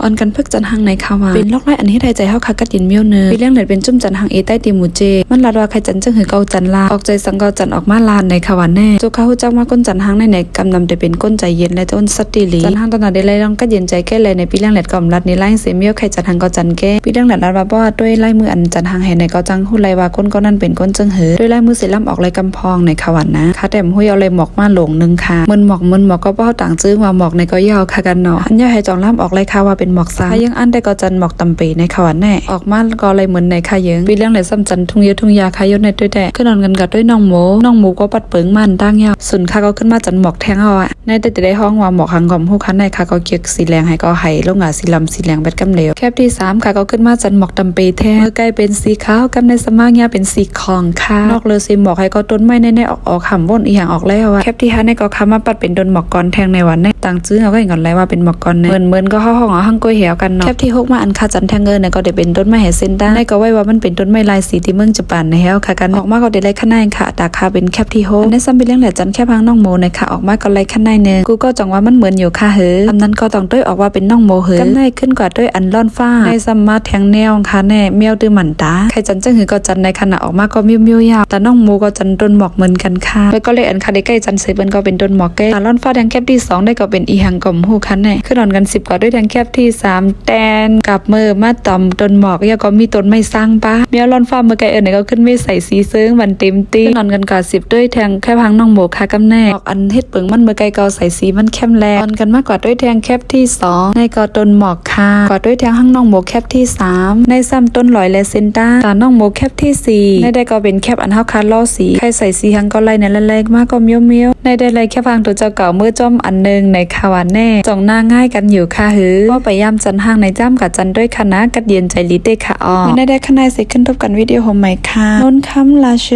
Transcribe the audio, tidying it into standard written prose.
อันกันพึกจันหังในคาวาเป็นล็อกไล่อันที่ไทยใจเฮาคากัดยินเมียวเนอปีเลี้ยงเหลือเป็นจุ่มจันหังเอใต้ตีหมูเจมันลาดว่าใครจันจึงหือเกาจันลาออกใจสังเกาจันออกมาลานในคาวาแน่จุกเขาเจ้ามาก้นจันหังในกำนำแต่เป็นก้นใจเย็นและต้นสติลีจันหังตอนนั้นได้ไล่ลองก็เย็นใจแก้เลยในปีเลี้ยงเหลือกำลัดในไล่เสียเมียวใครจันหังเกาจันแก้ปีเลี้ยงเหลือลาดว่าบ่ด้วยไล่มืออันจันหังเห็นในเกาจังหูไล่ว่าก้นก็นั่นเป็นก้นจึงหือด้วยไล่มือเสล่ำออกไล่กำพองในคาวานะคาแต่หุยเอาเลยหมอกมาหลงนึงค่ะมันหมอกก็เป้าต่างจื้อว่าหมอกในก็ยาวค่ะกันเนาะอันย่าให้จองล่ำออกไล่คาว่าเป็นหมอกซ้ายยังอันได้ก็จันหมอกตำปีในคาวาแน่ออกมาก็เลยเหมือนในคาเยิงปีเลี้ยงเหลือซ้ำจันทุ่งเยอะทุ่งยาคายศในด้วยแต่ขึ้นนอนกันกับด้วยน้องหมูก็ปัดเปิงมันตั้งยาวสุนคาก็ขึ้นมาจันหมอกแทงเอาอะในแต่ได้ห้องว่าหมอกหังกอมหูคันในคาก็เกียกสีแรงให้ก็ให้ลงสีลำสีแรงแบบกำเหลวแคบที่3ค่ะก็ขึ้นมาจันหมอกตำปีแทงเมื่อใกล้เป็นสีขาวกำในสมากยาเป็นสีคองค่ะนอกเลยสีหมอกให้ก็ต้นไม้ในออกหำวนอีหยังออกแล้วอะแคบที่5ในก็คามาปัดเป็นโดนหมอกกอนแทงในวันในต่างจื้อเอาก็เห็นก่อนเลยว่าเป็นหมอกกอนในเหมือนก็ห้องห้างก้อยเหี่ยวกันเนาะแคบที่6มาอันคาจันแทงเงินในก็ได้เป็นต้นไม้แห่เส้นด้านในก็ไว้ว่ามันเป็นต้นไม้ลายสีที่เมืองญี่ปุ่นในเฮาค่ะกันออกมาก็ได้ไล่ข้างในค่ะตาคาเป็นแคบที่6ในซ้ำเป็นเรื่องแหละจันแคบพังน้องโมในค่ะออกมาก็ไล่ข้างในเนื้อกูก็จังว่ามันเหมือนอยู่ค่ะเหืออันนั้นก็ต้องด้วยออกว่าเป็นน้องโมเหือกันในขึ้นกว่าด้วยอันล่อนฟ้าในซ้ำมาแทงแนวค่ะแน่เมียวตื้อหมันตาใครจันจังหือก็จันในขณะออกมาก็มิ้วยาวแต่น้องโมก็จันต้นหมอกเหมือนกันค่ะแล้วก็เลยอันค่ะได้ใกล้จันเสยเปิ้นก็เป็นต้นหมอกแก่ล่อนฟ้าแดงแคบที่2ได้ก็เป็นอีหังกลมหูคันแน่ขึ้นนอนกัน10กว่าด้วยแดงแคบที่3แตนกับมือมาต่อมต้นหมอกแล้วก็มีต้นไม้สร้างป้าเมียวล่อนฟ้าเมื่อไกลไหนก็ขึ้นไม่ใส่สีเซิงวันเต็มตีนอนกันกว่า10ด้วยแทงแคบพังน้องโมค่ะกำแน่ออกอันเฮ็ดเปิงมันเมื่อไกลก็ใส่สีมันเข้มแลนอนกันมากกว่าด้วยแทงแคบที่2ในก็ต้นหมอกค่ะกว่าด้วยแทงห้างน้องโมแคบที่3ในซ้ำต้นลอยและเซนต้าตาน้องโมแคบที่4ในได้ก็เป็นแคบอันเฮาคาล่อสีใครใส่สีหังก็ไล่ในละเล็กมากก็เมียวในได้ไล่แคบพังตัวเจ้าเก่าเมื่อจ้อมอันนึงในคาวาแน่จ่องหน้าง่ายกันอยู่ค่ะหือว่าไปย่ำจันห้างในจ้ำกับจันด้วยคณะกัดเย็นใจลิเตค่ะอ๋อไม่ได้ขนายเสร็จขึ้นทบกันวิดีโอใหม่ค่ะนนคำลาโช